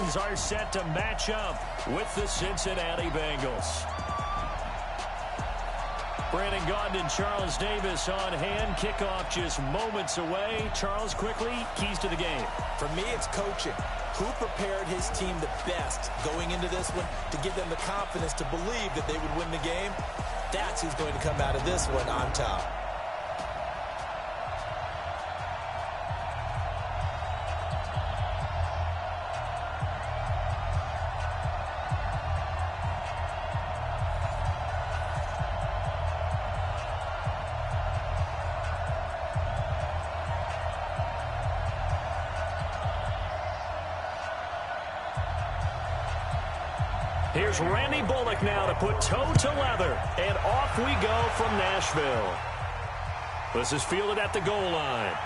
Titans are set to match up with the Cincinnati Bengals. Brandon Gaudin and Charles Davis on hand. Kickoff just moments away. Charles, quickly, keys to the game. For me, it's coaching. Who prepared his team the best going into this one to give them the confidence to believe that they would win the game? That's who's going to come out of this one on top. Here's Randy Bullock now to put toe to leather, and off we go from Nashville. This is fielded at the goal line.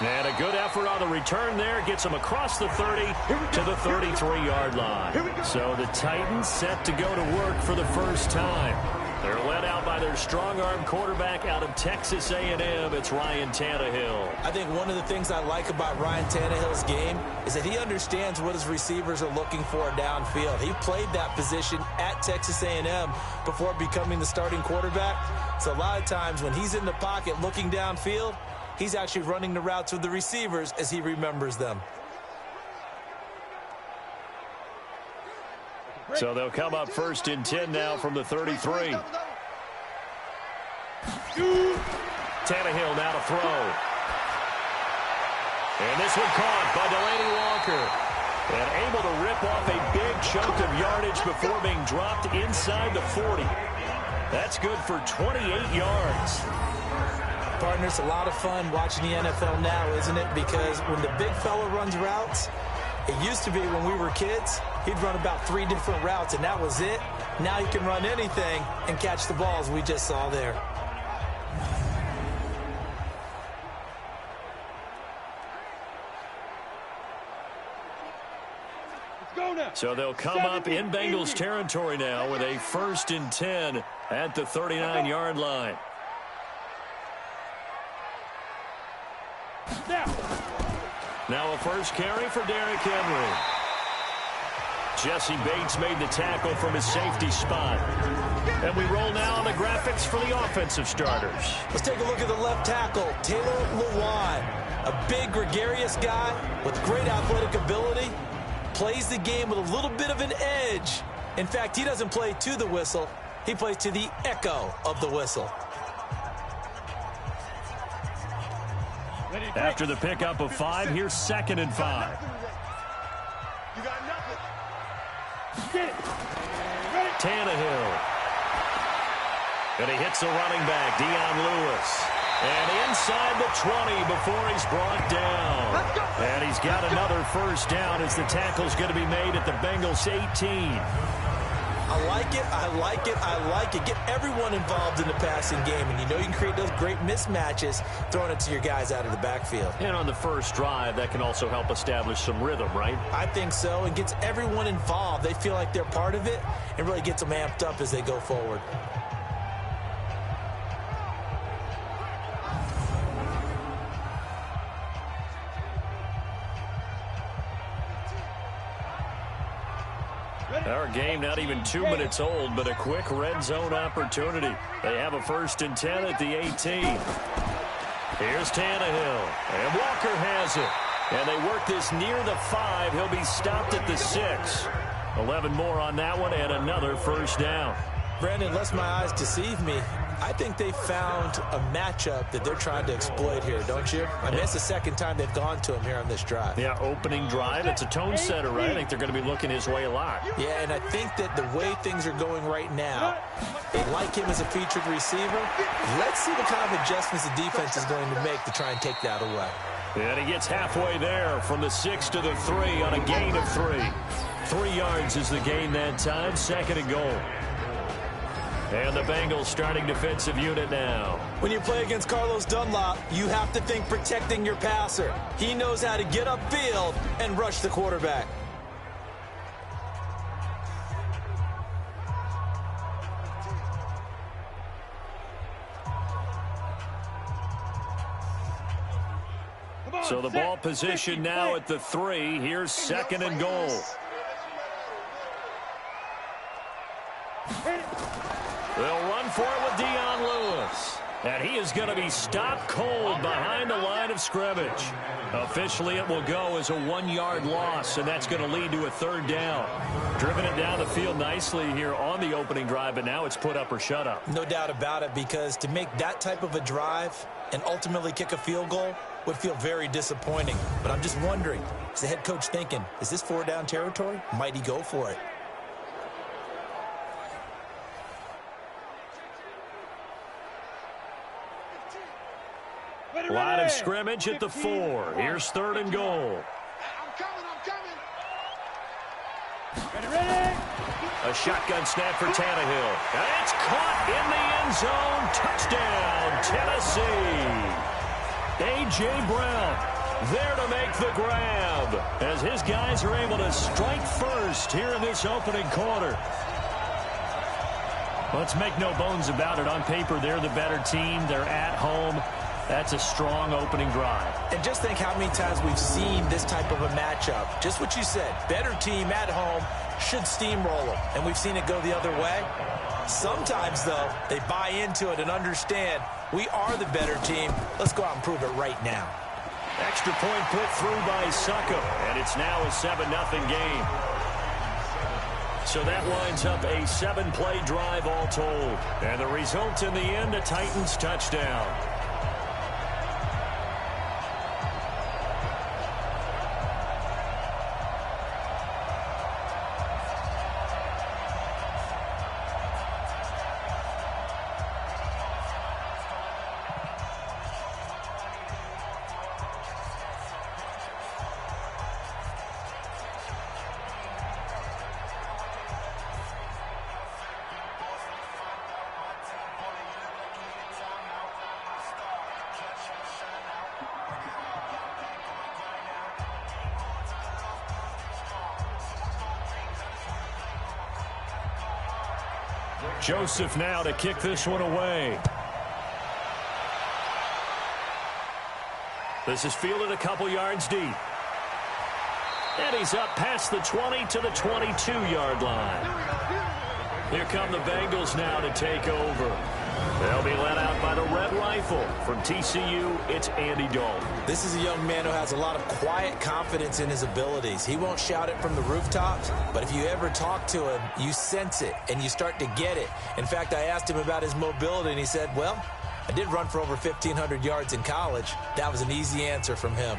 And a good effort on the return there. Gets him across the 30 to the 33-yard line. So the Titans set to go to work for the first time. They're led out by their strong-arm quarterback out of Texas A&M. It's Ryan Tannehill. I think one of the things I like about Ryan Tannehill's game is that he understands what his receivers are looking for downfield. He played that position at Texas A&M before becoming the starting quarterback. So a lot of times when he's in the pocket looking downfield, he's actually running the routes with the receivers as he remembers them. So they'll come up first and 10 now from the 33. Tannehill now to throw. And this one caught by Delaney Walker. And able to rip off a big chunk of yardage before being dropped inside the 40. That's good for 28 yards. Partner, it's a lot of fun watching the NFL now, isn't it? Because when the big fella runs routes, it used to be when we were kids, he'd run about 3 different routes, and that was it. Now he can run anything and catch the balls we just saw there. So they'll come up in Bengals territory now with a 1st and 10 at the 39-yard line. Now a first carry for Derrick Henry. Jesse Bates made the tackle from his safety spot. And we roll now on the graphics for the offensive starters. Let's take a look at the left tackle, Taylor Lewan. A big, gregarious guy with great athletic ability. Plays the game with a little bit of an edge. In fact, he doesn't play to the whistle. He plays to the echo of the whistle. After the pickup of 5, here's 2nd and 5. Tannehill. And he hits the running back, Dion Lewis. And inside the 20 before he's brought down. And he's got another first down as the tackle's going to be made at the Bengals 18. I like it, I like it, I like it. Get everyone involved in the passing game, and you know you can create those great mismatches throwing it to your guys out of the backfield. And on the first drive, that can also help establish some rhythm, right? I think so. It gets everyone involved. They feel like they're part of it, and really gets them amped up as they go forward. Our game not even 2 minutes old, but a quick red zone opportunity. They have a 1st and 10 at the 18. Here's Tannehill, and Walker has it. And they work this near the 5. He'll be stopped at the 6. 11 more on that one, and another first down. Brandon, lest my eyes deceive me, I think they found a matchup that they're trying to exploit here, don't you? I mean, it's the 2nd time they've gone to him here on this drive. Yeah, opening drive. It's a tone setter, right? I think they're going to be looking his way a lot. Yeah, and I think that the way things are going right now, they like him as a featured receiver. Let's see what kind of adjustments the defense is going to make to try and take that away. And he gets halfway there from the 6 to the 3 on a gain of 3. 3 yards is the gain that time. 2nd and goal. And the Bengals starting defensive unit now. When you play against Carlos Dunlap, you have to think protecting your passer. He knows how to get upfield and rush the quarterback. So the ball position now at the 3. Here's 2nd and goal. They'll run for it with Dion Lewis. And he is going to be stopped cold behind the line of scrimmage. Officially, it will go as a 1-yard loss, and that's going to lead to a 3rd down. Driven it down the field nicely here on the opening drive, but now it's put up or shut up. No doubt about it, because to make that type of a drive and ultimately kick a field goal would feel very disappointing. But I'm just wondering, is the head coach thinking, is this 4-down territory? Might he go for it? Line of scrimmage at the 4. Here's 3rd and goal. A shotgun snap for Tannehill. And it's caught in the end zone. Touchdown, Tennessee. A.J. Brown there to make the grab as his guys are able to strike first here in this opening quarter. Let's make no bones about it. On paper, they're the better team. They're at home. That's a strong opening drive. And just think how many times we've seen this type of a matchup. Just what you said, better team at home should steamroll them. And we've seen it go the other way. Sometimes, though, they buy into it and understand we are the better team. Let's go out and prove it right now. Extra point put through by Succo, and it's now a 7-0 game. So that lines up a 7-play drive all told. And the result in the end, a Titans touchdown. Joseph now to kick this one away. This is fielded a couple yards deep. And he's up past the 20 to the 22-yard line. Here come the Bengals now to take over. They'll be led out by the red rifle. From TCU, it's Andy Dalton. This is a young man who has a lot of quiet confidence in his abilities. He won't shout it from the rooftops, but if you ever talk to him, you sense it, and you start to get it. In fact, I asked him about his mobility, and he said, well, I did run for over 1,500 yards in college. That was an easy answer from him.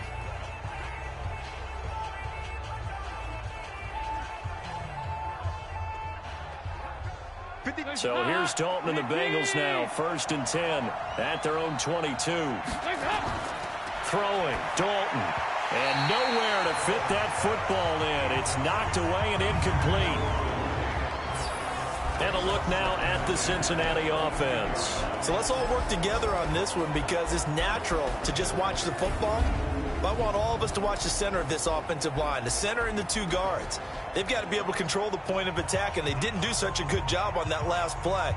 So here's Dalton and the Bengals now. 1st and 10 at their own 22. Throwing, Dalton. And nowhere to fit that football in. It's knocked away and incomplete. And a look now at the Cincinnati offense. So let's all work together on this one because it's natural to just watch the football. But I want all of us to watch the center of this offensive line, the center and the 2 guards. They've got to be able to control the point of attack, and they didn't do such a good job on that last play.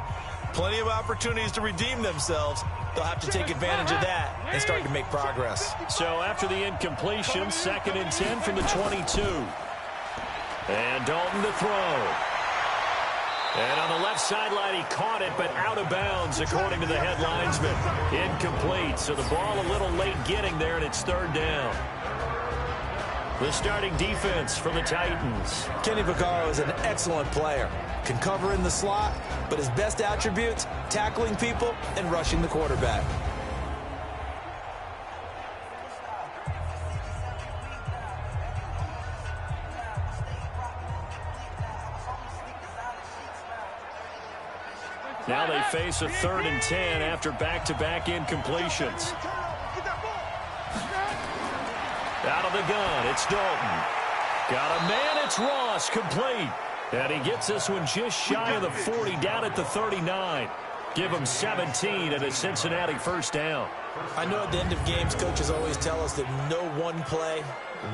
Plenty of opportunities to redeem themselves. They'll have to take advantage of that and start to make progress. So after the incompletion, 2nd and 10 from the 22. And Dalton to throw. And on the left sideline, he caught it, but out of bounds, according to the head linesman. Incomplete, so the ball a little late getting there, and it's 3rd down. The starting defense for the Titans. Kenny Vaccaro is an excellent player. Can cover in the slot, but his best attributes, tackling people and rushing the quarterback. Now they face a 3rd and 10 after back-to-back incompletions. Out of the gun, it's Dalton. Got a man, it's Ross, complete. And he gets this one just shy of the 40, down at the 39. Give him 17 and a Cincinnati 1st down. I know at the end of games, coaches always tell us that no one play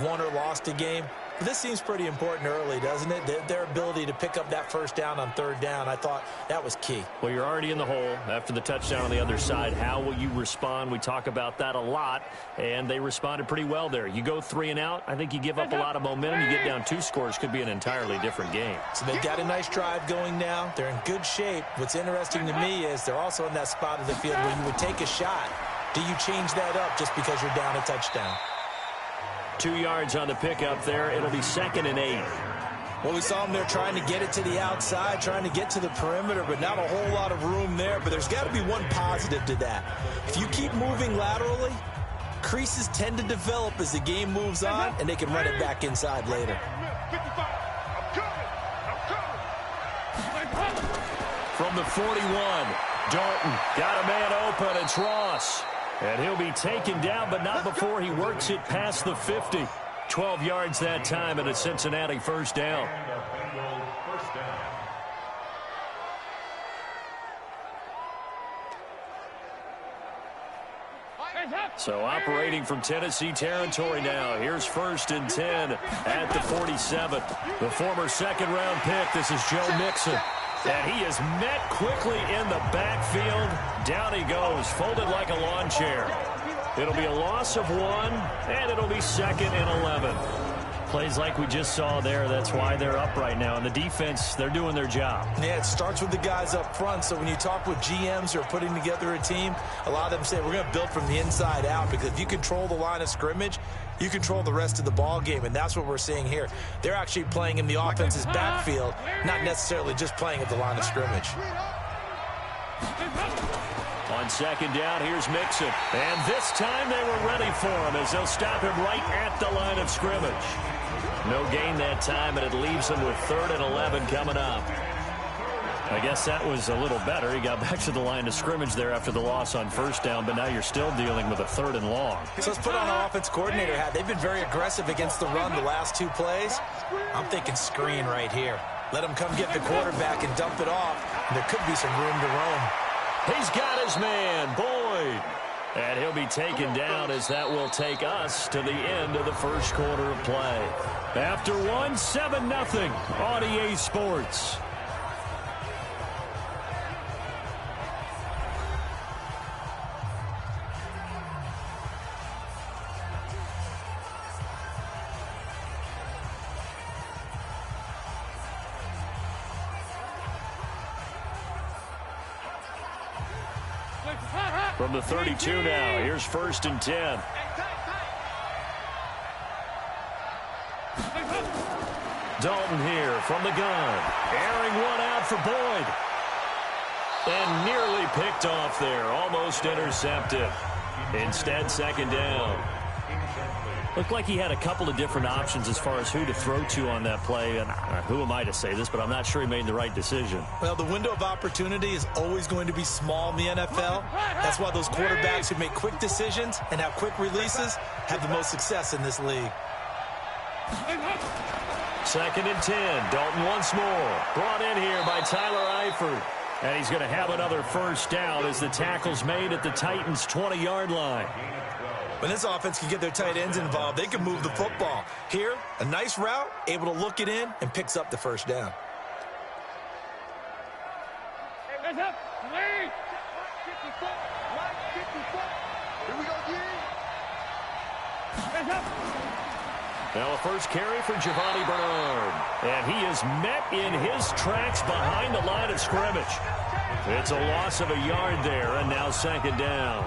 won or lost a game. But this seems pretty important early, doesn't it? Their ability to pick up that first down on third down, I thought that was key. Well, you're already in the hole after the touchdown on the other side. How will you respond? We talk about that a lot, and they responded pretty well there. You go 3 and out, I think you give up a lot of momentum. You get down 2 scores, could be an entirely different game. So they've got a nice drive going now. They're in good shape. What's interesting to me is they're also in that spot of the field where you would take a shot. Do you change that up just because you're down a touchdown? 2 yards on the pickup there. It'll be 2nd and 8. Well, we saw them there trying to get it to the outside, trying to get to the perimeter, but not a whole lot of room there. But there's got to be one positive to that. If you keep moving laterally, creases tend to develop as the game moves on, and they can run it back inside later. From the 41, Dalton got a man open. It's Ross. And he'll be taken down, but not before he works it past the 50. 12 yards that time, and a Cincinnati first down. So operating from Tennessee territory now. Here's 1st and 10 at the 47. The former second-round pick. This is Joe Mixon. And he is met quickly in the backfield. Down he goes, folded like a lawn chair. It'll be a loss of 1, and it'll be 2nd and 11. Plays like we just saw there. That's why they're up right now. And the defense, they're doing their job. Yeah, it starts with the guys up front. So when you talk with GMs who are putting together a team, a lot of them say we're going to build from the inside out, because if you control the line of scrimmage, you control the rest of the ball game, and that's what we're seeing here. They're actually playing in the offense's backfield, not necessarily just playing at the line of scrimmage. On 2nd down, here's Mixon. And this time they were ready for him as they'll stop him right at the line of scrimmage. No gain that time, and it leaves him with 3rd and 11 coming up. I guess that was a little better. He got back to the line of scrimmage there after the loss on 1st down, but now you're still dealing with a 3rd and long. So let's put on our offense coordinator hat. They've been very aggressive against the run the last 2 plays. I'm thinking screen right here. Let him come get the quarterback and dump it off, and there could be some room to roam. He's got his man, Boyd. And he'll be taken down as that will take us to the end of the first quarter of play. After 1, 7-0 on EA Sports. From the 32 now, here's 1st and 10. Dalton here from the gun. Airing one out for Boyd. And nearly picked off there. Almost intercepted. Instead, 2nd down. Looked like he had a couple of different options as far as who to throw to on that play. And who am I to say this, but I'm not sure he made the right decision. Well, the window of opportunity is always going to be small in the NFL. That's why those quarterbacks who make quick decisions and have quick releases have the most success in this league. 2nd and 10. Dalton once more. Brought in here by Tyler Eifert. And he's going to have another first down as the tackle's made at the Titans' 20-yard line. When this offense can get their tight ends involved, they can move the football. Here, a nice route, able to look it in, and picks up the first down. Now a first carry for Giovanni Bernard. And he is met in his tracks behind the line of scrimmage. It's a loss of a yard there, and now 2nd down.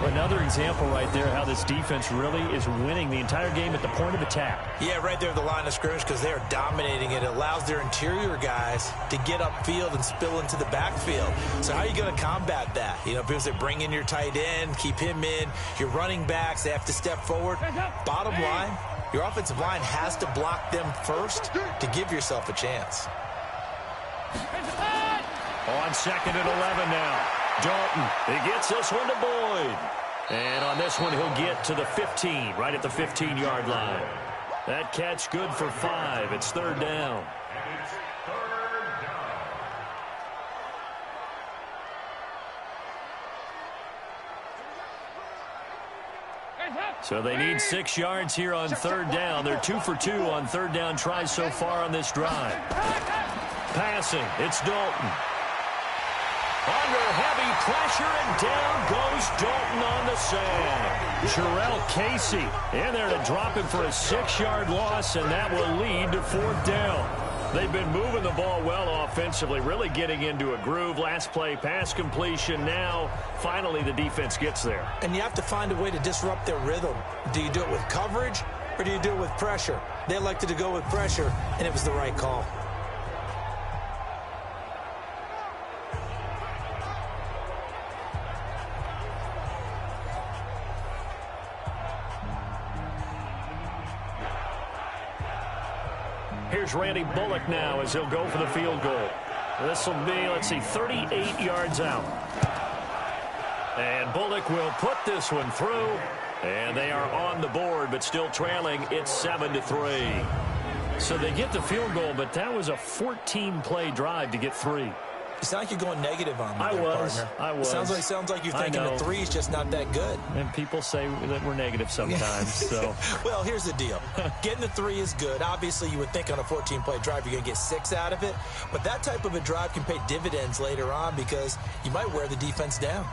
Another example right there how this defense really is winning the entire game at the point of attack. Yeah, right there at the line of scrimmage, because they are dominating it. It allows their interior guys to get upfield and spill into the backfield. So how are you going to combat that? You know, because they bring in your tight end, keep him in. Your running backs, they have to step forward. Bottom line, your offensive line has to block them first to give yourself a chance. On 2nd and 11 now. Dalton, he gets this one to Boyd. And on this one, he'll get to the 15, right at the 15-yard line. That catch good for 5. It's 3rd down. So they need 6 yards here on third down. They're 2 for 2 on third down tries so far on this drive. Passing, it's Dalton. Under heavy pressure, and down goes Dalton on the sand. Jarrell Casey in there to drop him for a 6-yard loss, and that will lead to fourth down. They've been moving the ball well offensively, really getting into a groove. Last play, pass completion. Now, finally, the defense gets there. And you have to find a way to disrupt their rhythm. Do you do it with coverage, or do you do it with pressure? They elected to go with pressure, and it was the right call. Here's Randy Bullock now as he'll go for the field goal. This will be, 38 yards out. And Bullock will put this one through. And they are on the board, but still trailing. It's 7-3. So they get the field goal, but that was a 14-play drive to get 3. It's not like you're going negative on me, I was. Sounds like you're thinking the 3 is just not that good. And people say that we're negative sometimes. So, well, here's the deal. Getting the 3 is good. Obviously, you would think on a 14-play drive you're going to get 6 out of it. But that type of a drive can pay dividends later on because you might wear the defense down.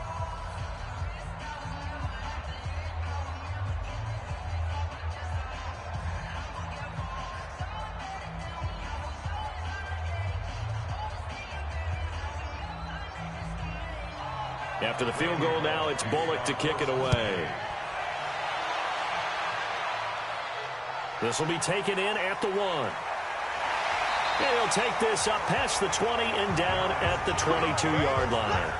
After the field goal now, it's Bullock to kick it away. This will be taken in at the 1. And he'll take this up past the 20 and down at the 22-yard line.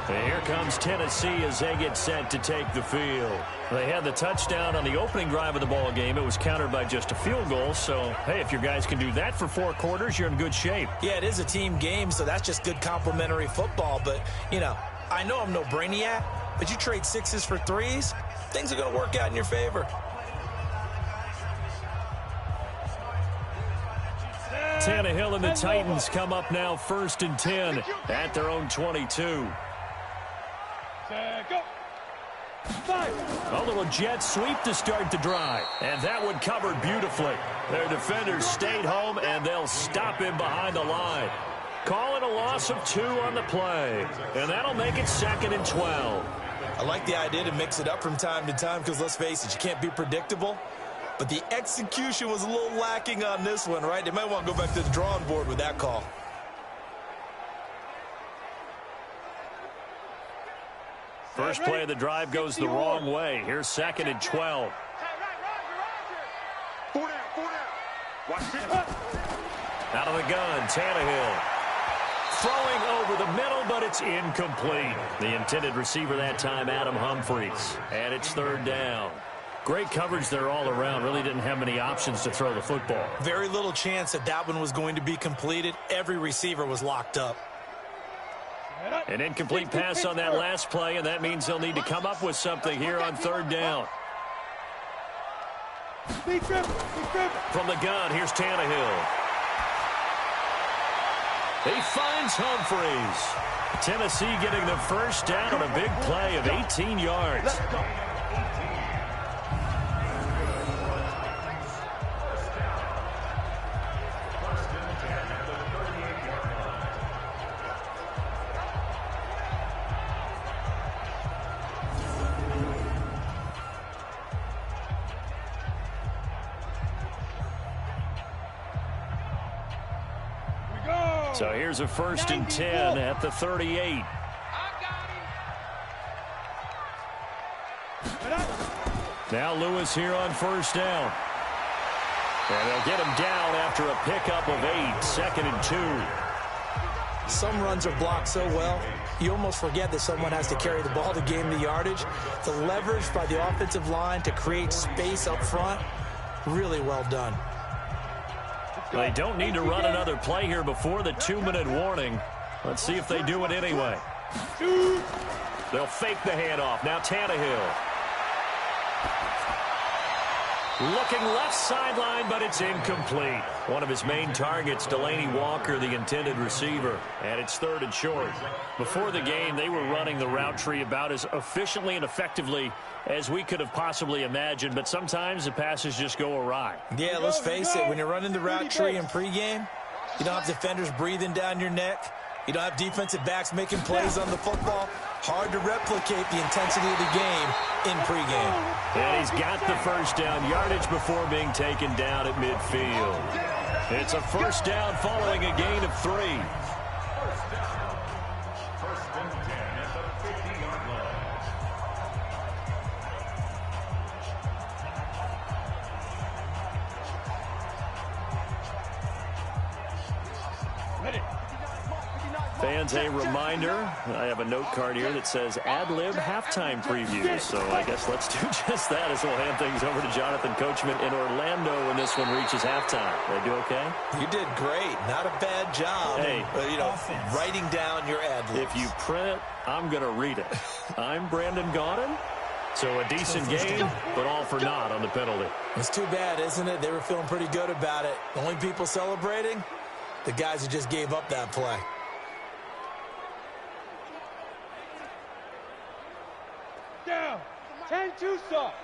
And here comes Tennessee as they get set to take the field. They had the touchdown on the opening drive of the ball game. It was countered by just a field goal. So, hey, if your guys can do that for 4 quarters, you're in good shape. Yeah, it is a team game, so that's just good complementary football. But, I know I'm no brainiac, but you trade 6s for 3s, things are going to work out in your favor. Tannehill and the Titans come up now 1st and 10 at their own 22. A little jet sweep to start the drive. And that one covered beautifully. Their defenders stayed home, and they'll stop him behind the line. Calling a loss of 2 on the play. And that'll make it 2nd and 12. I like the idea to mix it up from time to time because, let's face it, you can't be predictable. But the execution was a little lacking on this one, right? They might want to go back to the drawing board with that call. First play of the drive goes the wrong way. Here's 2nd and 12. Out of the gun, Tannehill. Throwing over the middle, but it's incomplete. The intended receiver that time, Adam Humphries. And it's 3rd down. Great coverage there all around. Really didn't have many options to throw the football. Very little chance that one was going to be completed. Every receiver was locked up. An incomplete pass on that last play, and that means they'll need to come up with something here on 3rd down. From the gun, here's Tannehill. He finds Humphries. Tennessee getting the first down on a big play of 18 yards. So here's a 1st and 10 at the 38. Now Lewis here on 1st down. And they'll get him down after a pickup of 8, 2nd and 2. Some runs are blocked so well, you almost forget that someone has to carry the ball to gain the yardage. The leverage by the offensive line to create space up front, really well done. They don't need to run another play here before the 2-minute warning. Let's see if they do it anyway. They'll fake the handoff. Now Tannehill. Looking left sideline, but it's incomplete. One of his main targets, Delaney Walker, the intended receiver. And it's 3rd and short. Before the game, they were running the route tree about as efficiently and effectively as we could have possibly imagined. But sometimes the passes just go awry. Yeah, let's face it. When you're running the route tree in pregame, you don't have defenders breathing down your neck. You don't have defensive backs making plays on the football. Hard to replicate the intensity of the game in pregame. And he's got the first down yardage before being taken down at midfield. It's a first down following a gain of 3. Fans, a reminder, I have a note card here that says ad-lib halftime previews. So I guess let's do just that as we'll hand things over to Jonathan Coachman in Orlando when this one reaches halftime. Did I do okay? You did great. Not a bad job. Hey, writing down your ad-libs. If you print it, I'm going to read it. I'm Brandon Gaudin. So a decent game, but all for naught on the penalty. It's too bad, isn't it? They were feeling pretty good about it. The only people celebrating, the guys who just gave up that play. Down. 10-2 stop.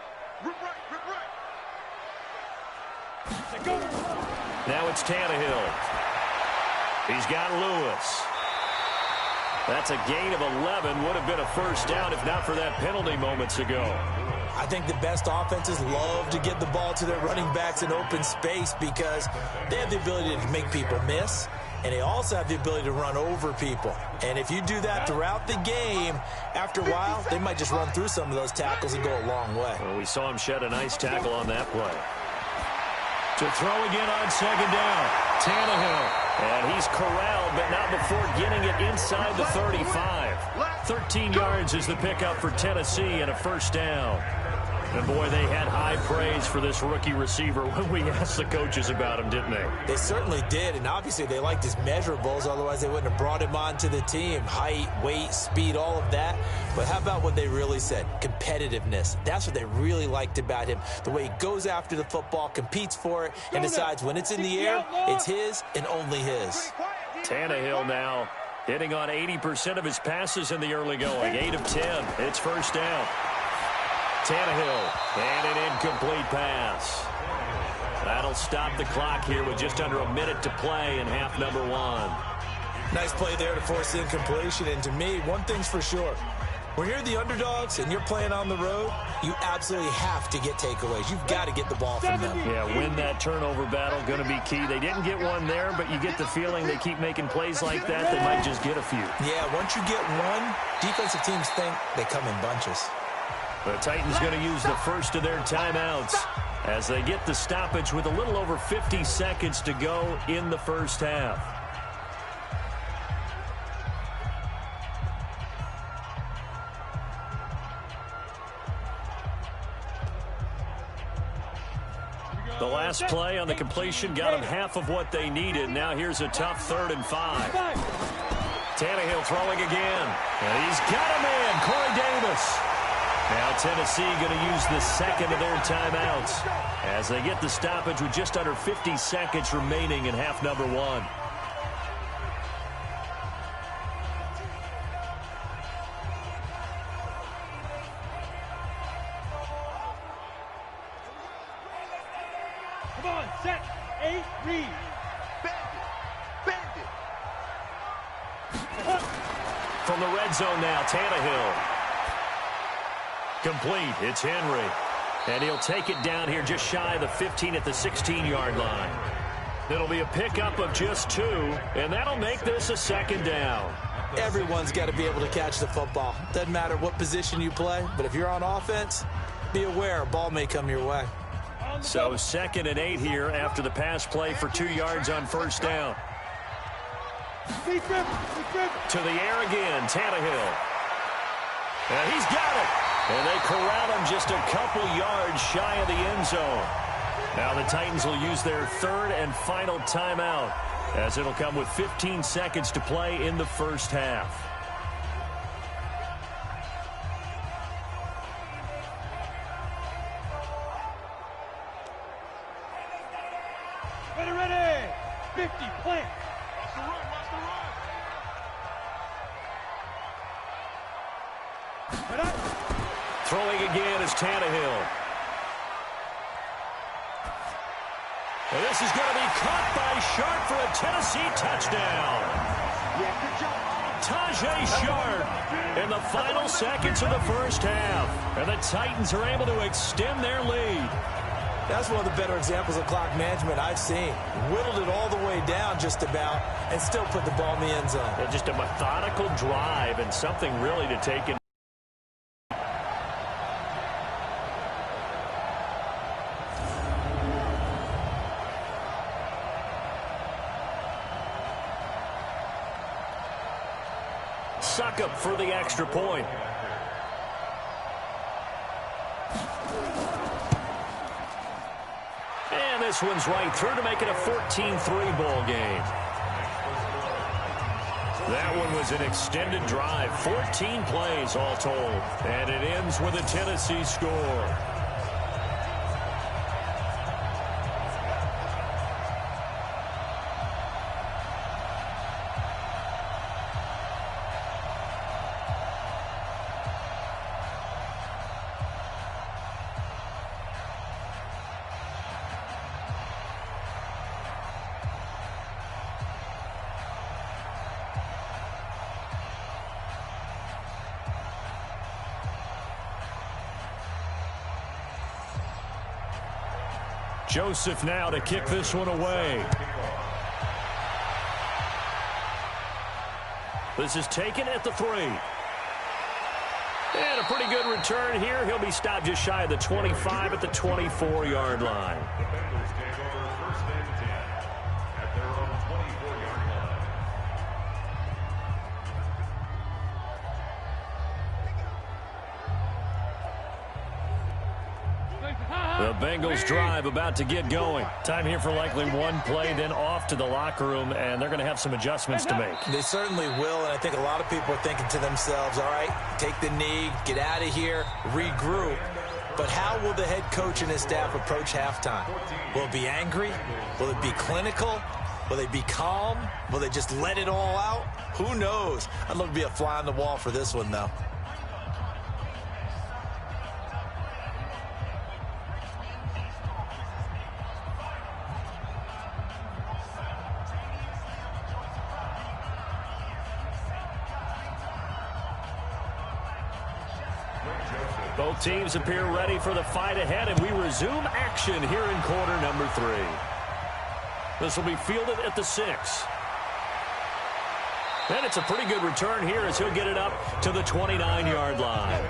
Now it's Tannehill. He's got Lewis. That's a gain of 11. Would have been a first down if not for that penalty moments ago. I think the best offenses love to get the ball to their running backs in open space because they have the ability to make people miss, and they also have the ability to run over people. And if you do that throughout the game, after a while, they might just run through some of those tackles and go a long way. Well, we saw him shed a nice tackle on that play. To throw again on second down, Tannehill. And he's corralled, but not before getting it inside the 35. 13 yards is the pickup for Tennessee and a first down. And, boy, they had high praise for this rookie receiver when we asked the coaches about him, didn't they? They certainly did, and obviously they liked his measurables. Otherwise, they wouldn't have brought him onto the team. Height, weight, speed, all of that. But how about what they really said? Competitiveness. That's what they really liked about him. The way he goes after the football, competes for it, and decides when it's in the air, it's his and only his. Tannehill now hitting on 80% of his passes in the early going. 8 of 10. It's first down. Tannehill, and an incomplete pass. That'll stop the clock here with just under a minute to play in half number 1. Nice play there to force the incompletion, and to me, one thing's for sure. When you're the underdogs and you're playing on the road, you absolutely have to get takeaways. You've got to get the ball from them. Yeah, win that turnover battle, going to be key. They didn't get one there, but you get the feeling they keep making plays like that, they might just get a few. Yeah, once you get one, defensive teams think they come in bunches. The Titans going to use the first of their timeouts as they get the stoppage with a little over 50 seconds to go in the first half. The last play on the completion got them half of what they needed. Now here's a tough 3rd and 5. Tannehill throwing again. And he's got him in. Corey Davis. Now Tennessee going to use the second of their timeouts as they get the stoppage with just under 50 seconds remaining in half number 1. Come on, set, 8, read. Bandit. From the red zone now, Tannehill. Complete. It's Henry. And he'll take it down here just shy of the 15 at the 16-yard line. It'll be a pickup of just 2, and that'll make this a second down. Everyone's got to be able to catch the football. Doesn't matter what position you play, but if you're on offense, be aware a ball may come your way. So 2nd and 8 here after the pass play for 2 yards on first down. To the air again, Tannehill. And he's got it. And they corral him just a couple yards shy of the end zone. Now the Titans will use their 3rd and final timeout as it'll come with 15 seconds to play in the first half. Ready. 50, plant. Throwing again is Tannehill. And this is going to be caught by Sharp for a Tennessee touchdown. Tajay Sharp in the final seconds of the first half. And the Titans are able to extend their lead. That's one of the better examples of clock management I've seen. Whittled it all the way down just about and still put the ball in the end zone. Yeah, just a methodical drive and something really to take in. Suckup for the extra point. And this one's right through to make it a 14-3 ball game. That one was an extended drive, 14 plays all told. And it ends with a Tennessee score. Joseph now to kick this one away. This is taken at the 3. And a pretty good return here. He'll be stopped just shy of the 25 at the 24-yard line. The Bengals drive about to get going. Time here for likely one play, then off to the locker room, and they're going to have some adjustments to make. They certainly will, and I think a lot of people are thinking to themselves, all right, take the knee, get out of here, regroup. But how will the head coach and his staff approach halftime? Will it be angry? Will it be clinical? Will they be calm? Will they just let it all out? Who knows? I'd love to be a fly on the wall for this one, though. Both teams appear ready for the fight ahead, and we resume action here in quarter number 3. This will be fielded at the 6. And it's a pretty good return here as he'll get it up to the 29-yard line.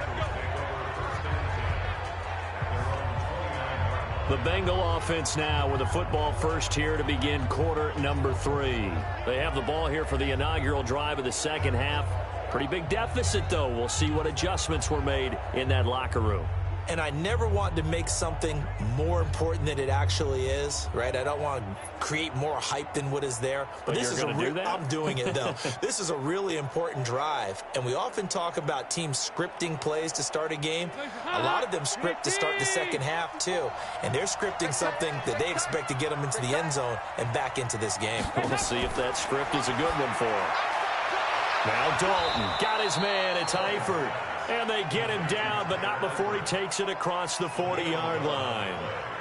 The Bengal offense now with a football first here to begin quarter number 3. They have the ball here for the inaugural drive of the second half. Pretty big deficit, though. We'll see what adjustments were made in that locker room. And I never want to make something more important than it actually is, right? I don't want to create more hype than what is there. But this is I'm doing it, though. This is a really important drive. And we often talk about teams scripting plays to start a game. A lot of them script to start the second half, too. And they're scripting something that they expect to get them into the end zone and back into this game. We'll see if that script is a good one for them. Now Dalton got his man. It's Eifert. And they get him down, but not before he takes it across the 40-yard line.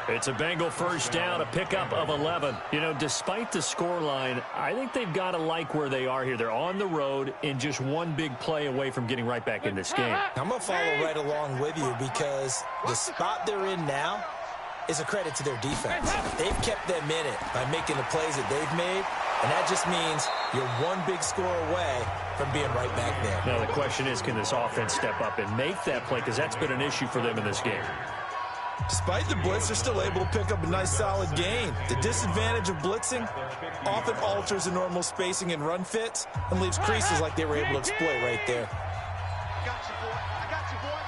It's a Bengal first down, a pickup of 11. You know, despite the scoreline, I think they've got to like where they are here. They're on the road and just one big play away from getting right back in this game. I'm going to follow right along with you because the spot they're in now is a credit to their defense. They've kept them in it by making the plays that they've made, and that just means you're one big score away from being right back there. Now the question is, can this offense step up and make that play? Because that's been an issue for them in this game. Despite the blitz, they're still able to pick up a nice solid gain. The disadvantage of blitzing often alters the normal spacing and run fits and leaves creases like they were able to exploit right there. I got you, boy. I got you, boy.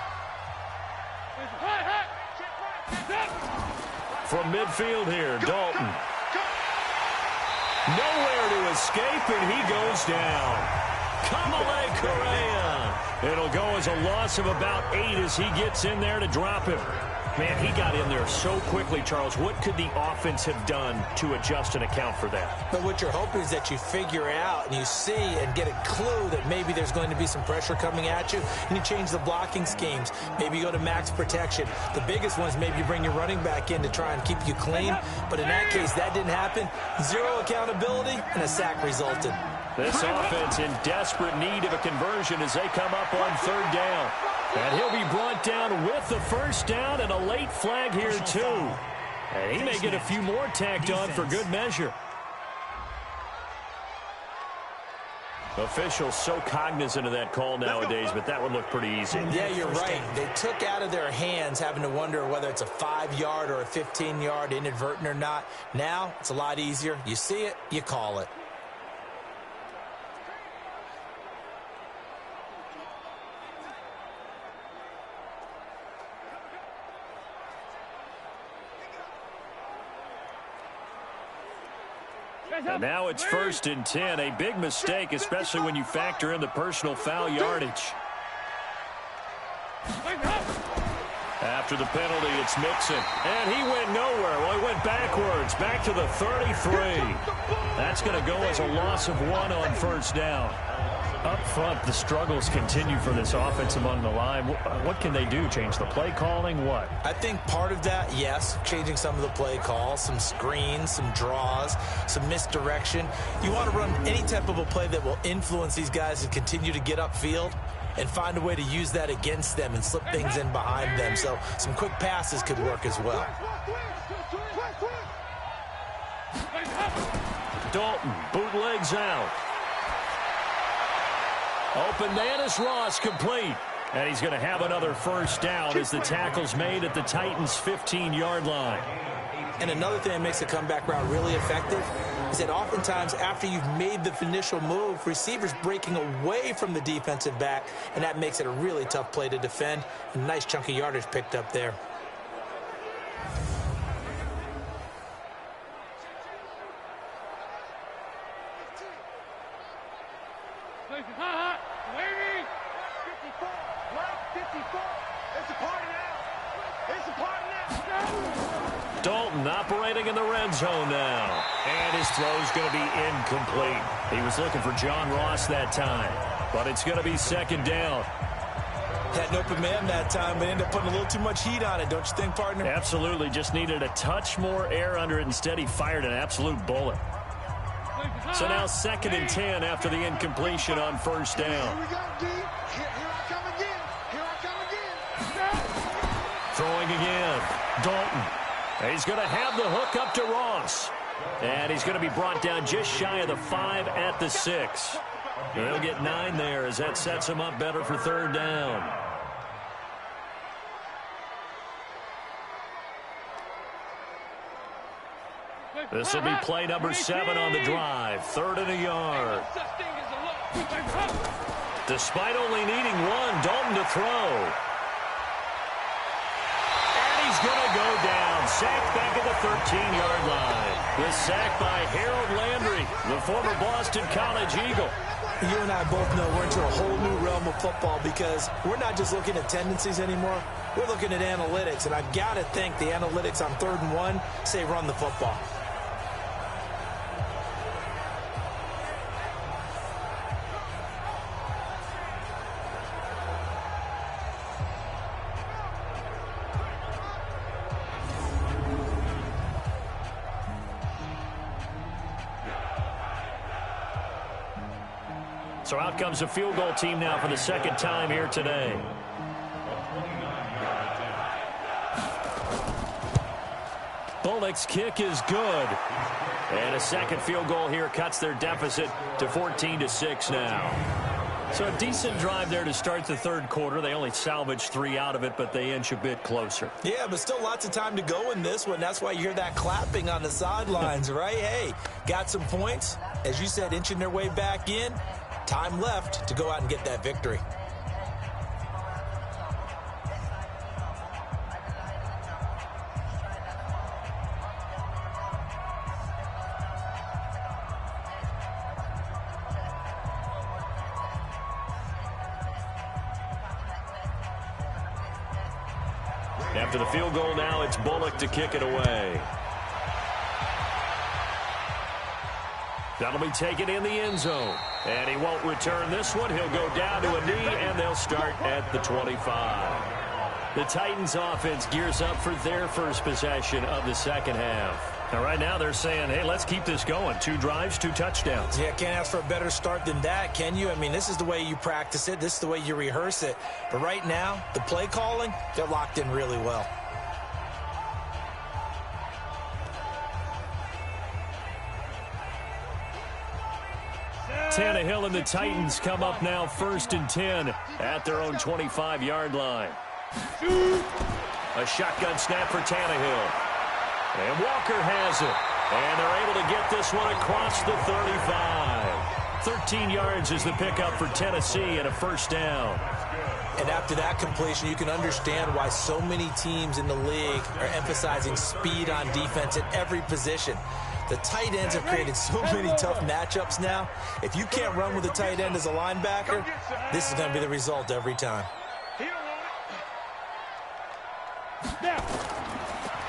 From midfield here, Dalton. Nowhere to escape, and he goes down. Kamale Correa. It'll go as a loss of about 8 as he gets in there to drop him. Man, he got in there so quickly, Charles. What could the offense have done to adjust and account for that? But what you're hoping is that you figure out and you see and get a clue that maybe there's going to be some pressure coming at you, and you change the blocking schemes. Maybe you go to max protection. The biggest one is maybe you bring your running back in to try and keep you clean. But in that case, that didn't happen. Zero accountability, and a sack resulted. This offense in desperate need of a conversion as they come up on third down. And he'll be brought down with the first down and a late flag here, too. And he may get a few more tacked on for good measure. Officials so cognizant of that call nowadays, but that one looked pretty easy. Yeah, you're right. They took out of their hands having to wonder whether it's a 5-yard or a 15-yard inadvertent or not. Now, it's a lot easier. You see it, you call it. And now it's 1st and 10. A big mistake, especially when you factor in the personal foul yardage. After the penalty, it's Mixon. And he went nowhere. Well, he went backwards, back to the 33. That's going to go as a loss of 1 on first down. Up front, the struggles continue for this offense among the line. What can they do? Change the play calling? What? I think part of that, yes, changing some of the play calls, some screens, some draws, some misdirection. You want to run any type of a play that will influence these guys and continue to get upfield and find a way to use that against them and slip things in behind them. So some quick passes could work as well. Dalton bootlegs out. Open Dennis Ross complete. And he's going to have another first down as the tackle's made at the Titans' 15-yard line. And another thing that makes the comeback route really effective is that oftentimes after you've made the initial move, receivers breaking away from the defensive back, and that makes it a really tough play to defend. A nice chunk of yardage picked up there. Dalton operating in the red zone now. And his throw's going to be incomplete. He was looking for John Ross that time. But it's going to be 2nd down. Had an open man that time, but ended up putting a little too much heat on it, don't you think, partner? Absolutely. Just needed a touch more air under it. Instead, he fired an absolute bullet. So now 2nd and 10 after the incompletion on first down. Here we go, D. Here I come again. Here I come again. Throwing again. Dalton. He's going to have the hook up to Ross. And he's going to be brought down just shy of the 5 at the 6. They'll get 9 there as that sets him up better for 3rd down. This will be play number 7 on the drive. 3rd and a yard. Despite only needing 1, Dalton to throw. He's going to go down. Sacked back at the 13-yard line. The sack by Harold Landry, the former Boston College Eagle. You and I both know we're into a whole new realm of football because we're not just looking at tendencies anymore. We're looking at analytics, and I've got to think the analytics on 3rd and 1 say run the football. So out comes a field goal team now for the 2nd time here today. Bullock's kick is good. And a 2nd field goal here cuts their deficit to 14-6 now. So a decent drive there to start the 3rd quarter. They only salvaged 3 out of it, but they inch a bit closer. Yeah, but still lots of time to go in this one. That's why you hear that clapping on the sidelines, right? Hey, got some points. As you said, inching their way back in. Time left to go out and get that victory. After the field goal now, it's Bullock to kick it away. That'll be taken in the end zone. And he won't return this one. He'll go down to a knee, and they'll start at the 25. The Titans offense gears up for their first possession of the second half. Now, right now, they're saying, hey, let's keep this going. 2 drives, 2 touchdowns. Yeah, can't ask for a better start than that, can you? I mean, this is the way you practice it. This is the way you rehearse it. But right now, the play calling, they're locked in really well. Tannehill and the Titans come up now 1st and 10 at their own 25-yard line. A shotgun snap for Tannehill. And Walker has it. And they're able to get this one across the 35. 13 yards is the pickup for Tennessee and a first down. And after that completion, you can understand why so many teams in the league are emphasizing speed on defense at every position. The tight ends have created so many tough matchups now. If you can't run with a tight end as a linebacker, this is going to be the result every time.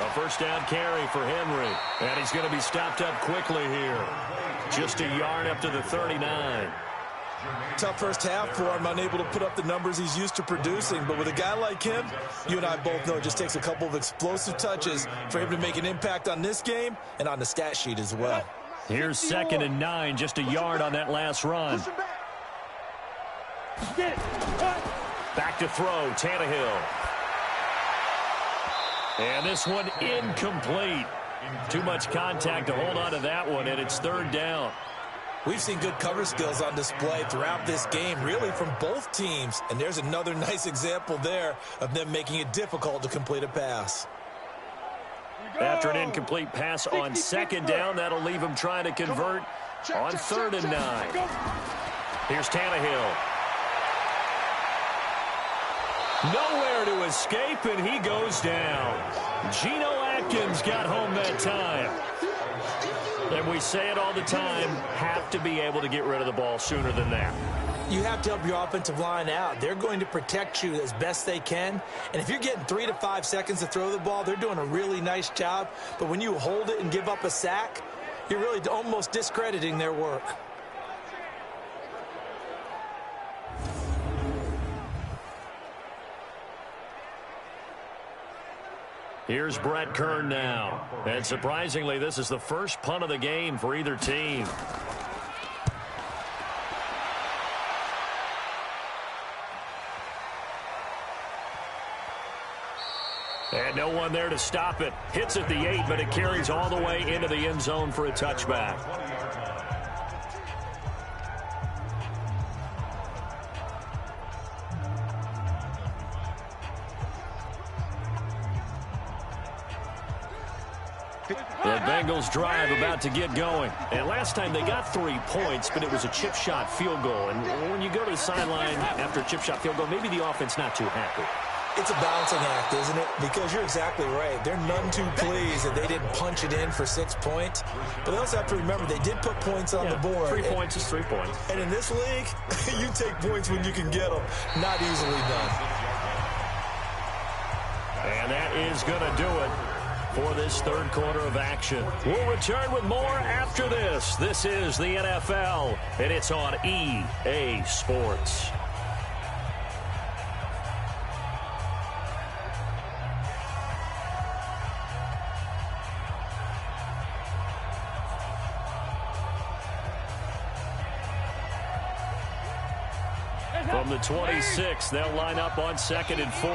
A first down carry for Henry. And he's going to be stopped up quickly here. Just a yard up to the 39. Tough first half for him, unable to put up the numbers he's used to producing. But with a guy like him, you and I both know it just takes a couple of explosive touches for him to make an impact on this game and on the stat sheet as well. Here's 2nd and 9, just a yard on that last run. Back to throw, Tannehill. And this one incomplete. Too much contact to hold on to that one, and it's 3rd down. We've seen good cover skills on display throughout this game, really from both teams. And there's another nice example there of them making it difficult to complete a pass. After an incomplete pass on 2nd down, that'll leave him trying to convert on 3rd and 9. Here's Tannehill. Nowhere to escape, and he goes down. Geno Atkins got home that time. And we say it all the time, have to be able to get rid of the ball sooner than that. You have to help your offensive line out. They're going to protect you as best they can. And if you're getting 3 to 5 seconds to throw the ball, they're doing a really nice job. But when you hold it and give up a sack, you're really almost discrediting their work. Here's Brett Kern now. And surprisingly, this is the first punt of the game for either team. And no one there to stop it. Hits at the 8, but it carries all the way into the end zone for a touchback. The Bengals drive about to get going. And last time they got 3 points, but it was a chip shot field goal. And when you go to the sideline after a chip shot field goal, maybe the offense not too happy. It's a balancing act, isn't it? Because you're exactly right. They're none too pleased that they didn't punch it in for 6 points. But they also have to remember they did put points on the board. 3 points is 3 points. And in this league, you take points when you can get them. Not easily done. And that is going to do it for this 3rd quarter of action. We'll return with more after this. This is the NFL, and it's on EA Sports. From the 26, they'll line up on 2nd and 4.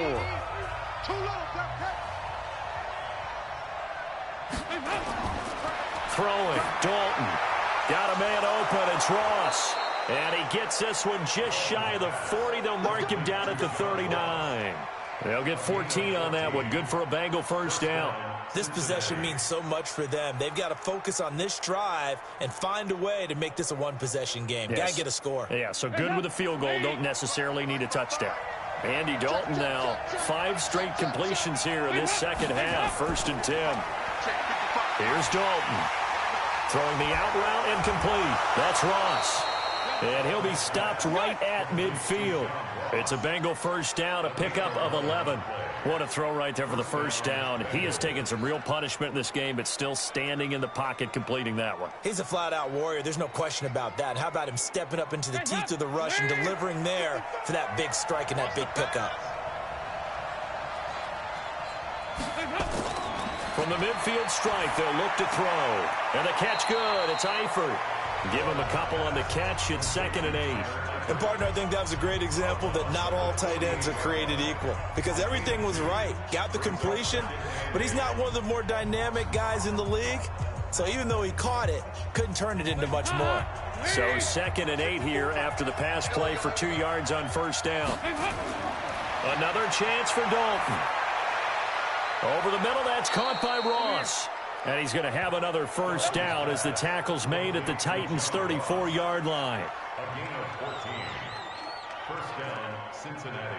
Throwing, Dalton. Got a man open, it's Ross. And he gets this one just shy of the 40. They'll mark him down at the 39. They'll get 14 on that one. Good for a Bengal first down. This possession means so much for them. They've got to focus on this drive and find a way to make this a one-possession game. Yes. Got to get a score. Yeah, so good with a field goal. Don't necessarily need a touchdown. Andy Dalton now. 5 straight completions here in this second half. 1st and 10. Here's Dalton. Throwing the out route and complete. That's Ross. And he'll be stopped right at midfield. It's a Bengal first down, a pickup of 11. What a throw right there for the first down. He has taken some real punishment in this game, but still standing in the pocket completing that one. He's a flat-out warrior. There's no question about that. How about him stepping up into the teeth of the rush and delivering there for that big strike and that big pickup? From the midfield strike, they'll look to throw. And the catch good. It's Eifert. Give him a couple on the catch. It's 2nd and 8. And, partner, I think that was a great example that not all tight ends are created equal because everything was right. Got the completion, but he's not one of the more dynamic guys in the league. So even though he caught it, couldn't turn it into much more. So 2nd and 8 here after the pass play for 2 yards on first down. Another chance for Dalton. Over the middle, that's caught by Ross. And he's going to have another first down as the tackle's made at the Titans' 34-yard line. A gain of 14. First down, Cincinnati.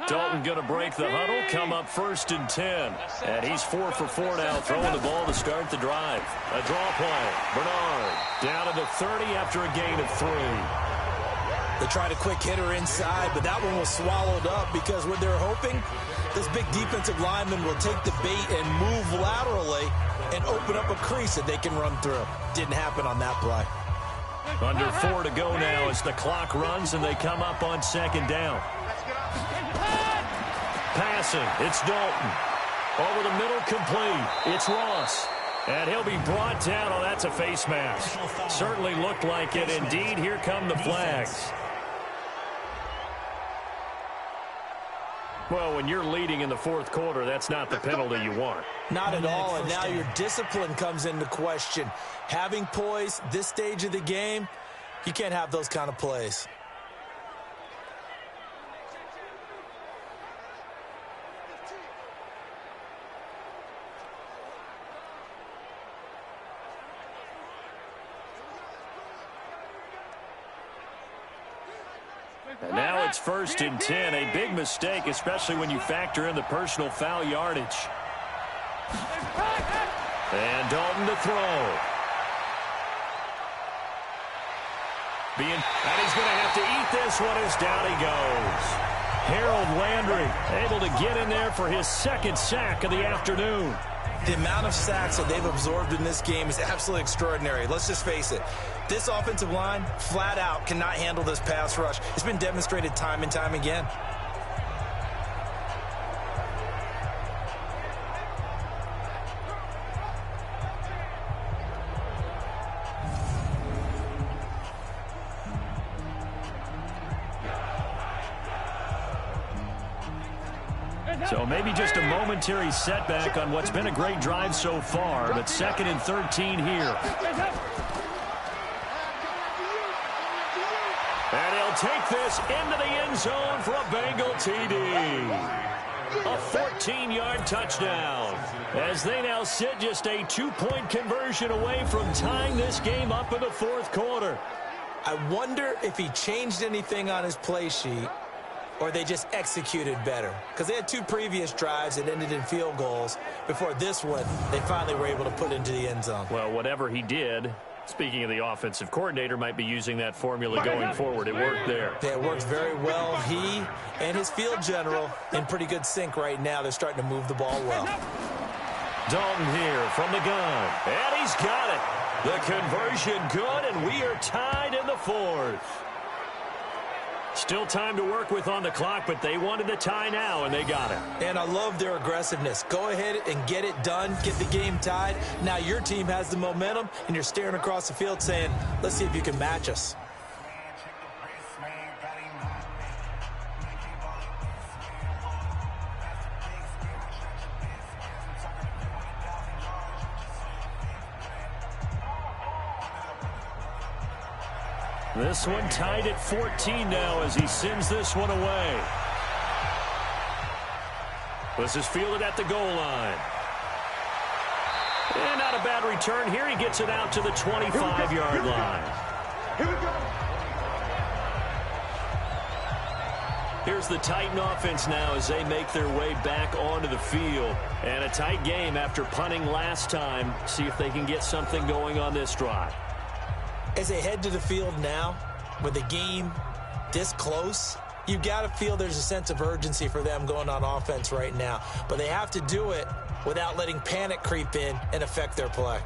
Dalton going to break the huddle, come up 1st and 10. And he's 4 for 4 now, throwing the ball to start the drive. A draw play. Bernard down to the 30 after a gain of 3. They tried a quick hitter inside, but that one was swallowed up because what they're hoping, this big defensive lineman will take the bait and move laterally and open up a crease that they can run through. Didn't happen on that play. Under 4 to go now as the clock runs and they come up on 2nd down. Passing, it's Dalton. Over the middle, complete. It's Ross. And he'll be brought down. Oh, that's a face mask. Certainly looked like it. Indeed, here come the flags. Well, when you're leading in the 4th quarter, that's not the penalty you want. Not at all, and now your discipline comes into question. Having poise this stage of the game, you can't have those kind of plays. And now it's 1st and 10. A big mistake, especially when you factor in the personal foul yardage. And Dalton to throw. And he's going to have to eat this one as down he goes. Harold Landry able to get in there for his 2nd sack of the afternoon. The amount of sacks that they've absorbed in this game is absolutely extraordinary. Let's just face it. This offensive line, flat out, cannot handle this pass rush. It's been demonstrated time and time again. So maybe just a momentary setback on what's been a great drive so far, but 2nd and 13 here. And he'll take this into the end zone for a Bengal TD. A 14-yard touchdown as they now sit just a 2-point conversion away from tying this game up in the 4th quarter. I wonder if he changed anything on his play sheet or they just executed better. Because they had 2 previous drives that ended in field goals. Before this one, they finally were able to put into the end zone. Well, whatever he did, speaking of the offensive coordinator, might be using that formula going forward. It worked there. Yeah, it worked very well. He and his field general in pretty good sync right now. They're starting to move the ball well. Dalton here from the gun. And he's got it. The conversion good, and we are tied in the 4th. Still time to work with on the clock, but they wanted the tie now, and they got it. And I love their aggressiveness. Go ahead and get it done. Get the game tied. Now your team has the momentum, and you're staring across the field saying, let's see if you can match us. This one tied at 14 now as he sends this one away. This is fielded at the goal line. And not a bad return here. He gets it out to the 25-yard line. Here we go. Here's the Titan offense now as they make their way back onto the field. And a tight game after punting last time. See if they can get something going on this drive. As they head to the field now, with a game this close, you've got to feel there's a sense of urgency for them going on offense right now. But they have to do it without letting panic creep in and affect their play.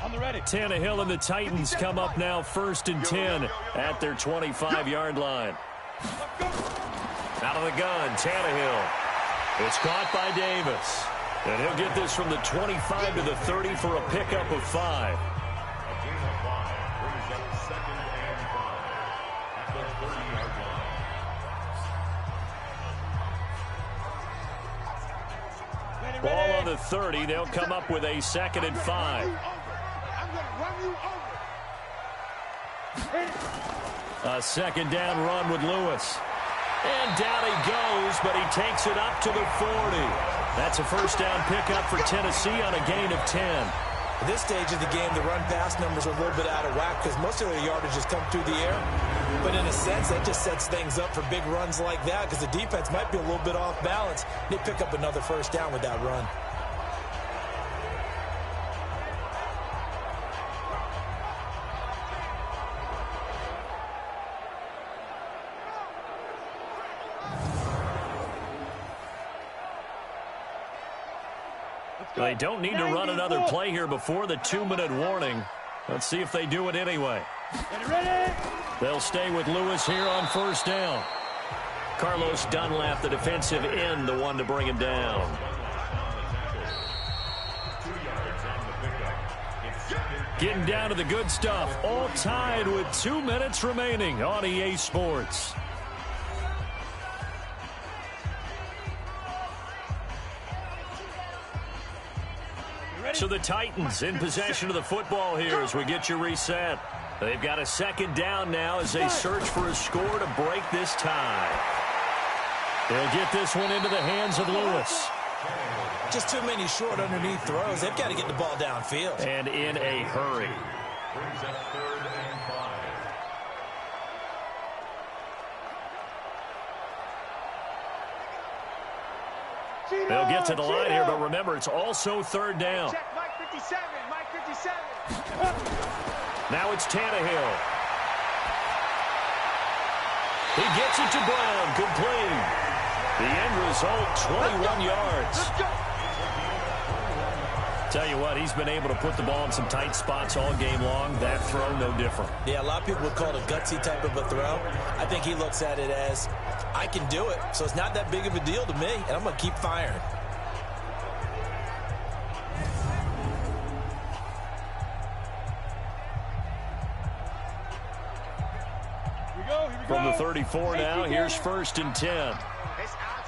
Tannehill and the Titans come up now 1st and 10 at their 25-yard line. Out of the gun, Tannehill. It's caught by Davis. And he'll get this from the 25 to the 30 for a pickup of 5. Ball on the 30. They'll come up with a 2nd and 5. A 2nd down run with Lewis. And down he goes, but he takes it up to the 40. That's a 1st down pickup for Tennessee on a gain of 10. At this stage of the game, the run-pass numbers are a little bit out of whack because most of their yardage has come through the air. But in a sense, that just sets things up for big runs like that because the defense might be a little bit off balance. They pick up another 1st down with that run. They don't need to run another play here before the 2-minute warning. Let's see if they do it anyway. They'll stay with Lewis here on 1st down. Carlos Dunlap, the defensive end, the one to bring him down. Getting down to the good stuff. All tied with 2 minutes remaining on EA Sports. So the Titans in possession of the football here as we get you reset. They've got a 2nd down now as they search for a score to break this tie. They'll get this one into the hands of Lewis. Just too many short underneath throws. They've got to get the ball downfield. And in a hurry. Brings up 3rd and 5. They'll get to the line here, but remember, it's also 3rd down. Check Mike 57, Mike 57. Now it's Tannehill. He gets it to Brown, complete. The end result, 21 yards. Let's go. Tell you what, he's been able to put the ball in some tight spots all game long. That throw, no different. Yeah, a lot of people would call it a gutsy type of a throw. I think he looks at it as, I can do it, so it's not that big of a deal to me, and I'm going to keep firing. From the 34 now, here's 1st and 10. It's our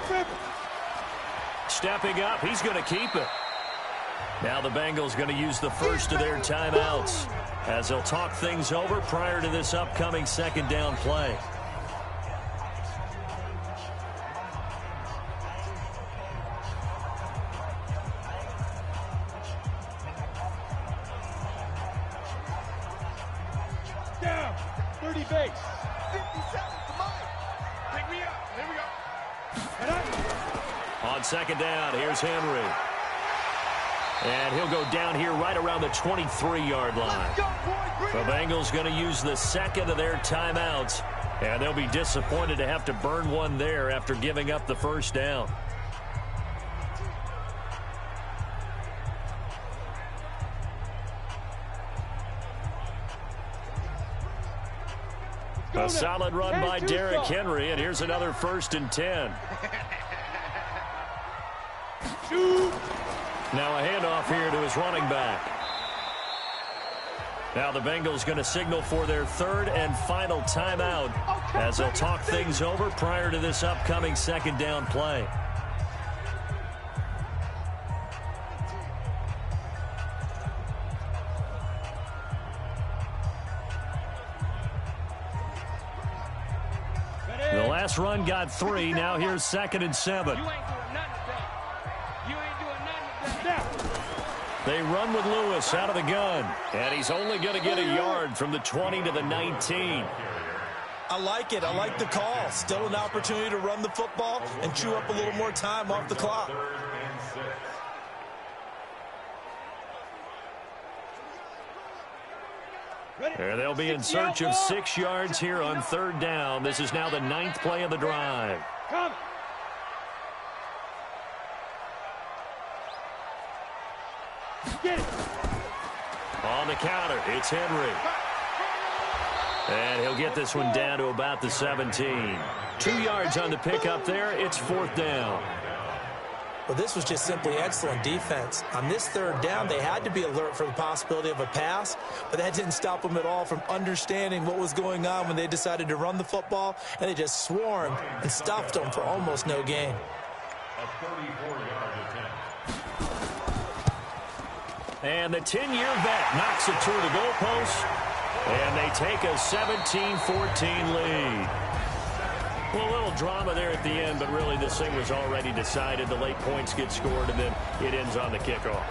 time. Stepping up, he's going to keep it. Now the Bengals going to use the first of their timeouts as they'll talk things over prior to this upcoming 2nd down play. Down. 30 base. 57. Come on. Pick me up. Here we go. On 2nd down, here's Henry. And he'll go down here right around the 23-yard line. The Bengals going to use the 2nd of their timeouts, and they'll be disappointed to have to burn one there after giving up the 1st down. A solid run by Derrick Henry, and here's another 1st and 10. Now a handoff here to his running back. Now the Bengals going to signal for their 3rd and final timeout as they'll talk things over prior to this upcoming 2nd down play. The last run got 3. Now here's 2nd and 7. They run with Lewis out of the gun. And he's only going to get a yard from the 20 to the 19. I like it. I like the call. Still an opportunity to run the football and chew up a little more time off the clock. 3rd and 6. And they'll be in search of 6 yards here on 3rd down. This is now the 9th play of the drive. Come. Get it. On the counter, it's Henry. And he'll get this one down to about the 17. 2 yards on the pickup there. It's 4th down. Well, this was just simply excellent defense. On this 3rd down, they had to be alert for the possibility of a pass, but that didn't stop them at all from understanding what was going on when they decided to run the football, and they just swarmed and stuffed them for almost no gain. A 34-yard attempt. And the 10-year vet knocks it through the goalpost, and they take a 17-14 lead. Well, a little drama there at the end, but really this thing was already decided. The late points get scored, and then it ends on the kickoff.